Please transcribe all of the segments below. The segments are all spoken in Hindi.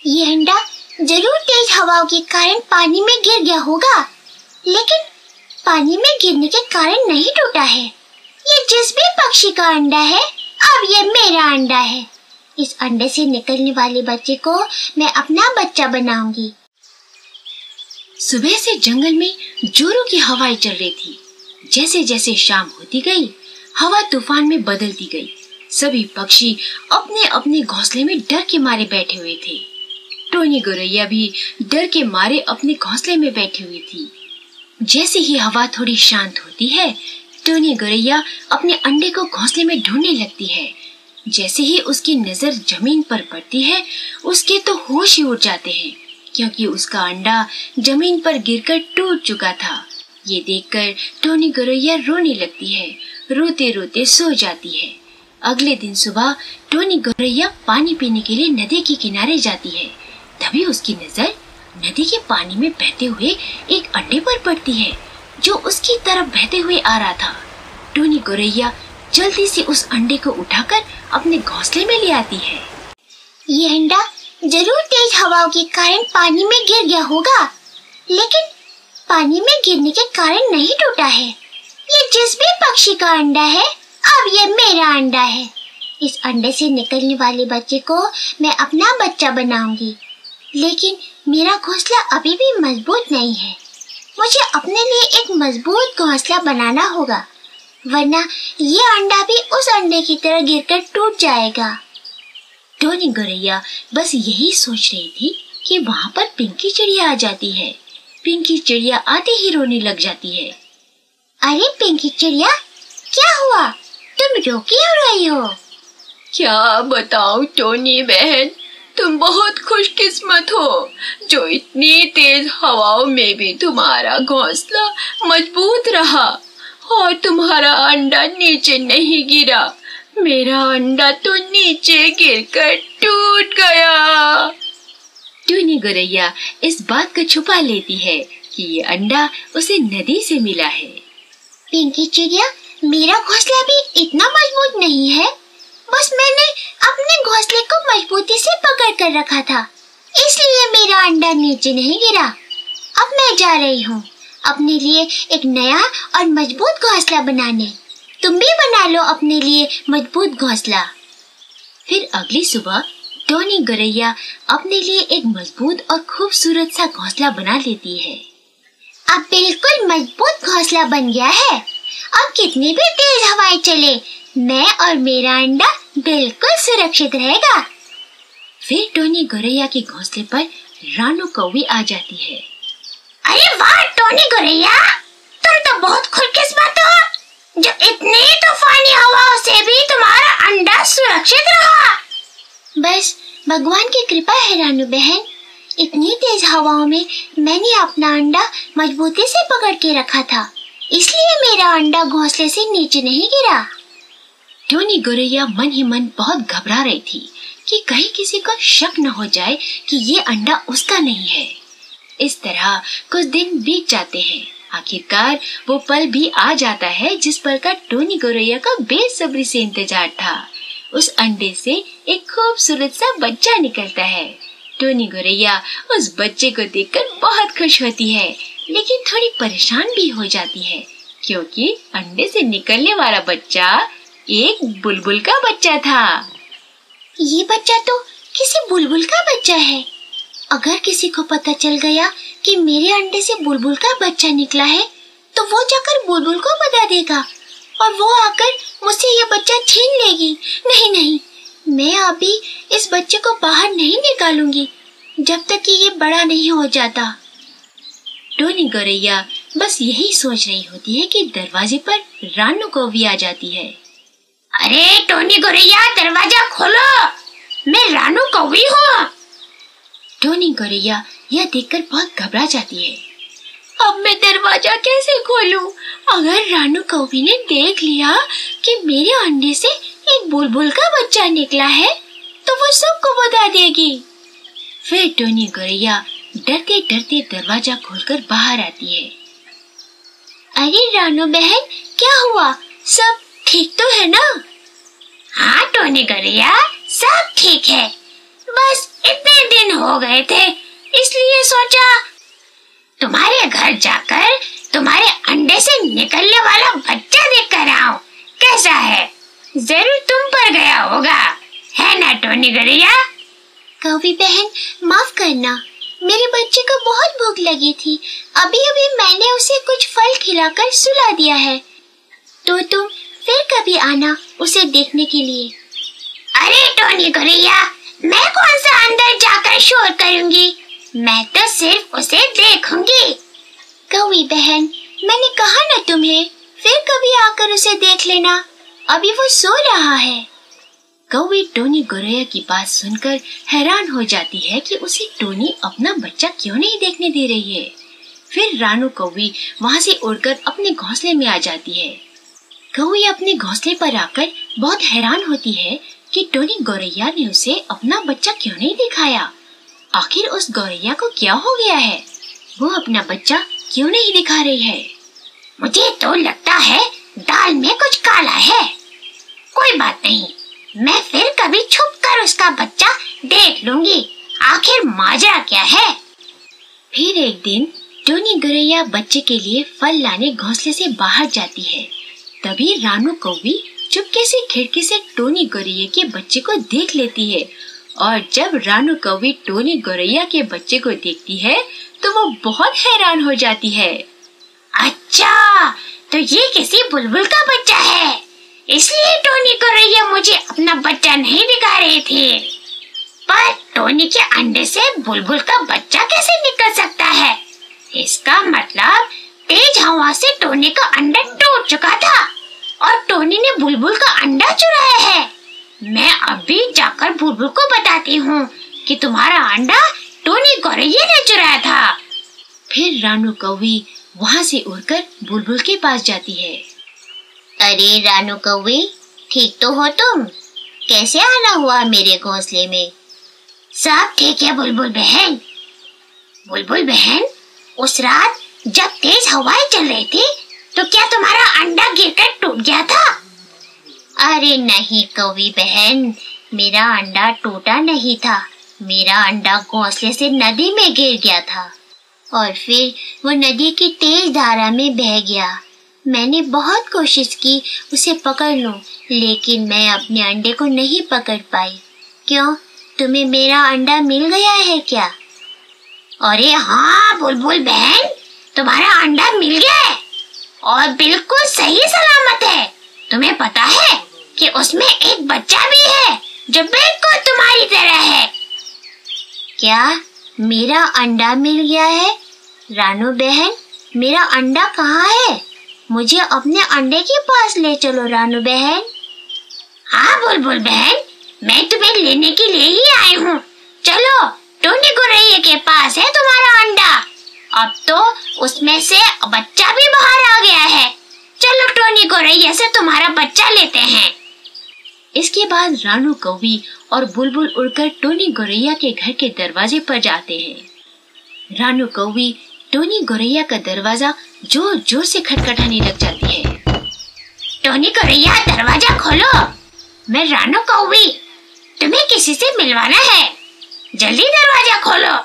ये अंडा जरूर तेज हवाओं के कारण पानी में गिर गया होगा, लेकिन पानी में गिरने के कारण नहीं टूटा है। ये जिस भी पक्षी का अंडा है, अब ये मेरा अंडा है। इस अंडे से निकलने वाले बच्चे को मैं अपना बच्चा बनाऊंगी। सुबह से जंगल में जोरों की हवाएं चल रही थी। जैसे जैसे शाम होती गई, हवा तूफान में बदलती गई। सभी पक्षी अपने अपने घोंसले में डर के मारे बैठे हुए थे। टोनी गौरैया भी डर के मारे अपने घोंसले में बैठी हुई थी। जैसे ही हवा थोड़ी शांत होती है, टोनी गौरैया अपने अंडे को घोंसले में ढूंढने लगती है। जैसे ही उसकी नजर जमीन पर पड़ती है, उसके तो होश ही उड़ जाते हैं, क्योंकि उसका अंडा जमीन पर गिरकर टूट चुका था। ये देखकर टोनी गौरैया रोने लगती है। रोते रोते सो जाती है। अगले दिन सुबह टोनी गौरैया पानी पीने के लिए नदी के किनारे जाती है। तभी उसकी नजर नदी के पानी में बहते हुए एक अंडे पर पड़ती है, जो उसकी तरफ बहते हुए आ रहा था। टोनी गौरैया जल्दी से उस अंडे को उठाकर अपने घोंसले में ले आती है। ये अंडा जरूर तेज हवाओं के कारण पानी में गिर गया होगा, लेकिन पानी में गिरने के कारण नहीं टूटा है। ये जिस भी पक्षी का अंडा है, अब ये मेरा अंडा है। इस अंडे से निकलने वाले बच्चे को मैं अपना बच्चा बनाऊंगी, लेकिन मेरा घोंसला अभी भी मजबूत नहीं है। मुझे अपने लिए एक मजबूत घोंसला बनाना होगा, वरना ये अंडा भी उस अंडे की तरह गिरकर टूट जाएगा। टोनी गौरैया बस यही सोच रही थी कि वहाँ पर पिंकी चिड़िया आ जाती है। पिंकी चिड़िया आते ही रोने लग जाती है। अरे पिंकी चिड़िया, क्या हुआ? तुम रो क्यों रही हो? क्या बताऊं टोनी बहन, तुम बहुत खुशकिस्मत हो जो इतनी तेज हवाओं में भी तुम्हारा घोंसला मजबूत रहा और तुम्हारा अंडा नीचे नहीं गिरा। मेरा अंडा तो नीचे गिरकर टूट गया। टोनी गौरैया इस बात को छुपा लेती है कि ये अंडा उसे नदी से मिला है। पिंकी चिड़िया, मेरा घोंसला भी इतना मजबूत नहीं है। बस मैंने अपने घोंसले को मजबूती से पकड़ कर रखा था, इसलिए मेरा अंडा नीचे नहीं गिरा। अब मैं जा रही हूँ अपने लिए एक नया और मजबूत घोंसला बनाने। तुम भी बना लो अपने लिए मजबूत घोंसला। फिर अगली सुबह टोनी गौरैया अपने लिए एक मजबूत और खूबसूरत सा घोंसला बना लेती है। अब बिल्कुल मजबूत घोंसला बन गया है। अब कितनी भी तेज हवाएं चले, मैं और मेरा अंडा बिल्कुल सुरक्षित रहेगा। फिर टोनी गौरैया के घोंसले पर रानू कौवी आ जाती है। अरे वाह टोनी गौरैया, तुम तो बहुत खुशकिस्मत हो जो इतनी तूफानी हवाओं से भी तुम्हारा अंडा सुरक्षित रहा। बस भगवान की कृपा है रानू बहन। इतनी तेज हवाओं में मैंने अपना अंडा मजबूती से पकड़ के रखा था, इसलिए मेरा अंडा घोंसले से नीचे नहीं गिरा। टोनी गौरैया मन ही मन बहुत घबरा रही थी कि कहीं किसी को शक न हो जाए कि ये अंडा उसका नहीं है। इस तरह कुछ दिन बीत जाते हैं। आखिरकार वो पल भी आ जाता है जिस पल का टोनी गौरैया का बेसब्री से इंतजार था। उस अंडे से एक खूबसूरत सा बच्चा निकलता है। टोनी गौरैया उस बच्चे को देखकर बहुत खुश होती है, लेकिन थोड़ी परेशान भी हो जाती है, क्योंकि अंडे से निकलने वाला बच्चा एक बुलबुल का बच्चा था। ये बच्चा तो किसी बुलबुल का बच्चा है। अगर किसी को पता चल गया कि मेरे अंडे से बुलबुल का बच्चा निकला है, तो वो जाकर बुलबुल को बता देगा और वो आकर मुझसे ये बच्चा छीन लेगी। नहीं नहीं, मैं अभी इस बच्चे को बाहर नहीं निकालूंगी जब तक कि ये बड़ा नहीं हो जाता। टोनी गौरैया बस यही सोच रही होती है कि दरवाजे पर रानू कौवी आ जाती है। अरे टोनी गौरैया, दरवाजा खोलो, मैं रानू कौवी हूँ। टोनी गौरैया यह देखकर बहुत घबरा जाती है। अब मैं दरवाजा कैसे खोलूं? अगर रानू कौवी ने देख लिया कि मेरे अंडे से एक बुलबुल का बच्चा निकला है, तो वो सबको बता देगी। फिर टोनी गौरैया डरते डरते दरवाजा खोलकर बाहर आती है। अरे रानू बहन, क्या हुआ? सब ठीक तो है ना? हाँ टोनी गौरैया, सब ठीक है। बस इतने दिन हो हो गए थे, इसलिए सोचा तुम्हारे घर जाकर तुम्हारे अंडे से निकलने वाला बच्चा देख कर आओ, कैसा है? जरूर तुम पर गया होगा, है ना टोनी गौरैया? कौवी बहन, माफ करना, मेरे बच्चे को बहुत भूख लगी थी। अभी अभी मैंने उसे कुछ फल खिलाकर सुला दिया है, तो तुम फिर कभी आना उसे देखने के लिए। अरे टोनी गौरैया, मैं कौन सा अंदर जाकर शोर करूंगी, मैं तो सिर्फ उसे देखूंगी। कौवी बहन, मैंने कहा ना तुम्हें, फिर कभी आकर उसे देख लेना, अभी वो सो रहा है। कौवी टोनी गौरैया की बात सुनकर हैरान हो जाती है कि उसे टोनी अपना बच्चा क्यों नहीं देखने दे रही है। फिर रानू कौवी वहाँ से उड़कर अपने घोंसले में आ जाती है। कौवी अपने घोंसले पर आकर बहुत हैरान होती है कि टोनी गौरैया ने उसे अपना बच्चा क्यों नहीं दिखाया। आखिर उस गौरैया को क्या हो गया है, वो अपना बच्चा क्यों नहीं दिखा रही है? मुझे तो लगता है दाल में कुछ काला है। कोई बात नहीं, मैं फिर कभी छुप कर उसका बच्चा देख लूंगी, आखिर माजरा क्या है। फिर एक दिन टोनी गौरैया बच्चे के लिए फल लाने घोंसले से बाहर जाती है। तभी रानू कौवी चुपके से खिड़की से टोनी गौरैया के बच्चे को देख लेती है, और जब रानू कौवी टोनी गौरैया के बच्चे को देखती है तो वो बहुत हैरान हो जाती है। अच्छा, तो ये किसी बुलबुल का बच्चा है, इसलिए टोनी गौरैया मुझे अपना बच्चा नहीं दिखा रही थी। पर टोनी के अंडे से बुलबुल का बच्चा कैसे निकल सकता है? इसका मतलब तेज हवा से टोनी का अंडा टूट चुका था और टोनी ने बुलबुल का अंडा चुराया है। मैं अभी जाकर बुलबुल को बताती हूँ कि तुम्हारा अंडा टोनी गौरैया ने चुराया था। फिर रानू कौवी वहाँ से उड़कर बुलबुल के पास जाती है। अरे रानू कौवी, ठीक तो हो तुम? कैसे आना हुआ मेरे घोंसले में? सब ठीक है बुलबुल बहन। बुलबुल बहन, उस रात जब तेज हवाएं चल रही थी तो क्या तुम्हारा अंडा गिरकर टूट गया था? अरे नहीं कौवी बहन, मेरा अंडा टूटा नहीं था, मेरा अंडा घोंसले से नदी में गिर गया था और फिर वो नदी की तेज धारा में बह गया। मैंने बहुत कोशिश की उसे पकड़ लूं, लेकिन मैं अपने अंडे को नहीं पकड़ पाई। क्यों, तुम्हें मेरा अंडा मिल गया है क्या? अरे हाँ बुलबुल बहन, तुम्हारा अंडा मिल गया है और बिल्कुल सही सलामत है। तुम्हें पता है कि उसमें एक बच्चा भी है जो बिल्कुल तुम्हारी तरह है। क्या मेरा अंडा मिल गया है? रानू बहन, मेरा अंडा कहाँ है? मुझे अपने अंडे के पास ले चलो रानू बहन। हाँ बुलबुल बहन, मैं तुम्हें लेने के लिए ही आई हूँ। चलो, टोनी गौरैया के पास है तुम्हारा अंडा। अब तो उसमें से बच्चा भी बाहर आ गया है। चलो टोनी गौरैया से तुम्हारा बच्चा लेते हैं। इसके बाद रानू कौवी और बुलबुल उड़कर टोनी गौरैया के घर के दरवाजे पर जाते हैं। रानू कौवी टोनी गौरैया का दरवाजा जोर जोर से खटखटाने लग जाती है। टोनी गौरैया, दरवाजा खोलो, मैं रानू कौवी, तुम्हें किसी से मिलवाना है, जल्दी दरवाजा खोलो।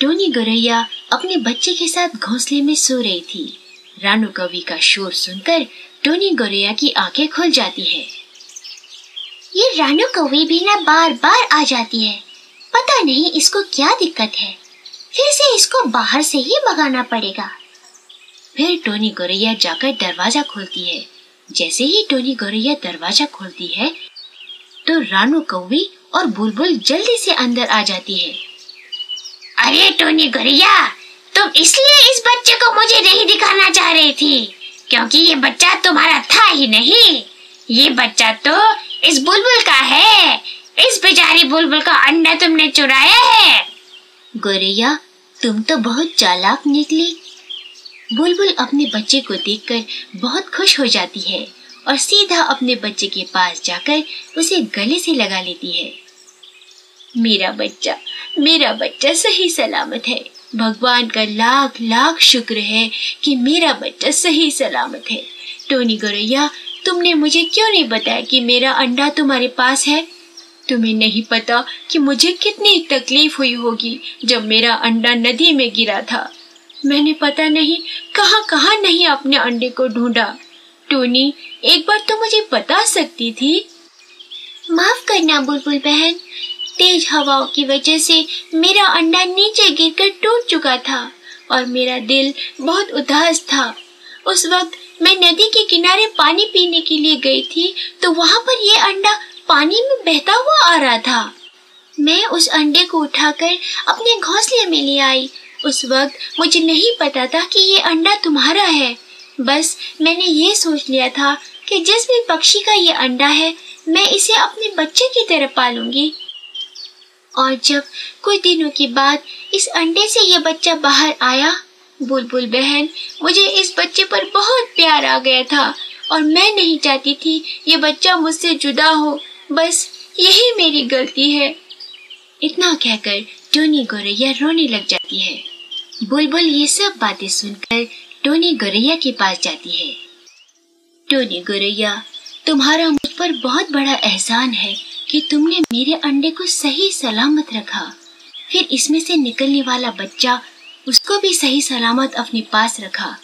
टोनी गौरैया अपने बच्चे के साथ घोंसले में सो रही थी। रानू कौवी का शोर सुनकर टोनी गौरैया की आंखें खुल जाती है। ये रानू कौवी भी ना बार बार आ जाती है, पता नहीं इसको क्या दिक्कत है। फिर से इसको बाहर से ही भगाना पड़ेगा। फिर टोनी गौरैया जाकर दरवाजा खोलती है। जैसे ही टोनी गौरैया दरवाजा खोलती है तो रानू कौवी और बुलबुल जल्दी से अंदर आ जाती है। अरे टोनी गौरैया, तुम इसलिए इस बच्चे को मुझे नहीं दिखाना चाह रही थी क्योंकि ये बच्चा तुम्हारा था ही नहीं। ये बच्चा तो इस बुलबुल का है। इस बेचारी बुलबुल का अंडा तुमने चुराया है। गौरैया, तुम तो बहुत चालाक निकली। बुलबुल अपने बच्चे को देखकर बहुत खुश हो जाती है और सीधा अपने बच्चे के पास जाकर उसे गले से लगा लेती है। मेरा बच्चा सही सलामत है। भगवान का लाख लाख शुक्र है कि मेरा बच्चा सही सलामत है। टोनी गौरैया, तुमने मुझे क्यों नहीं बताया कि मेरा अंडा तुम्हारे पास है? तुम्हें नहीं पता कि मुझे कितनी तकलीफ हुई होगी जब मेरा अंडा नदी में गिरा था। मैंने पता नहीं कहाँ कहाँ नहीं अपने अंडे को ढूंढा। टोनी, एक बार तो मुझे बता सकती थी। माफ करना बुलबुल बहन, तेज हवाओं की वजह से मेरा अंडा नीचे गिरकर टूट चुका था और मेरा दिल बहुत उदास था। उस वक्त मैं नदी के किनारे पानी पीने के लिए गई थी तो वहाँ पर ये अंडा पानी में बहता हुआ आ रहा था। मैं उस अंडे को उठाकर अपने घोंसले में ले आई। उस वक्त मुझे नहीं पता था कि ये अंडा तुम्हारा है। बस मैंने ये सोच लिया था कि जिस भी पक्षी का ये अंडा है मैं इसे अपने बच्चे की तरह पालूंगी। और जब कुछ दिनों के बाद इस अंडे से ये बच्चा बाहर आया, बुलबुल बहन, मुझे इस बच्चे पर बहुत प्यार आ गया था और मैं नहीं चाहती थी ये बच्चा मुझसे जुदा हो। बस यही मेरी गलती है। इतना कहकर टोनी गौरैया रोने लग जाती है। बुलबुल ये सब बातें सुनकर टोनी गौरैया के पास जाती है। टोनी गौरैया, तुम्हारा मुझ पर बहुत बड़ा एहसान है कि तुमने मेरे अंडे को सही सलामत रखा, फिर इसमें से निकलने वाला बच्चा उसको भी सही सलामत अपने पास रखा।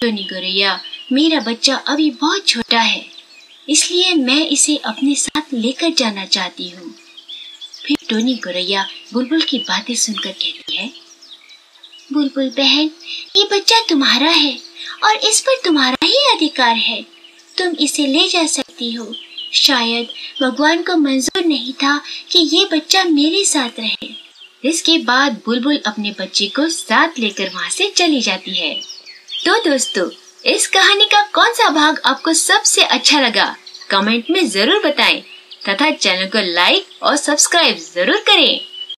टोनी गौरैया, मेरा बच्चा अभी बहुत छोटा है, इसलिए मैं इसे अपने साथ लेकर जाना चाहती हूँ। फिर टोनी गौरैया बुलबुल की बातें सुनकर कहती है, बुलबुल बहन, ये बच्चा तुम्हारा है और इस पर तुम्हारा ही अधिकार है। तुम इसे ले जा सकती हो। शायद भगवान को मंजूर नहीं था कि ये बच्चा मेरे साथ रहे। इसके बाद बुलबुल अपने बच्चे को साथ लेकर वहाँ से चली जाती है। तो दोस्तों, इस कहानी का कौन सा भाग आपको सबसे अच्छा लगा कमेंट में जरूर बताएं तथा चैनल को लाइक और सब्सक्राइब जरूर करें।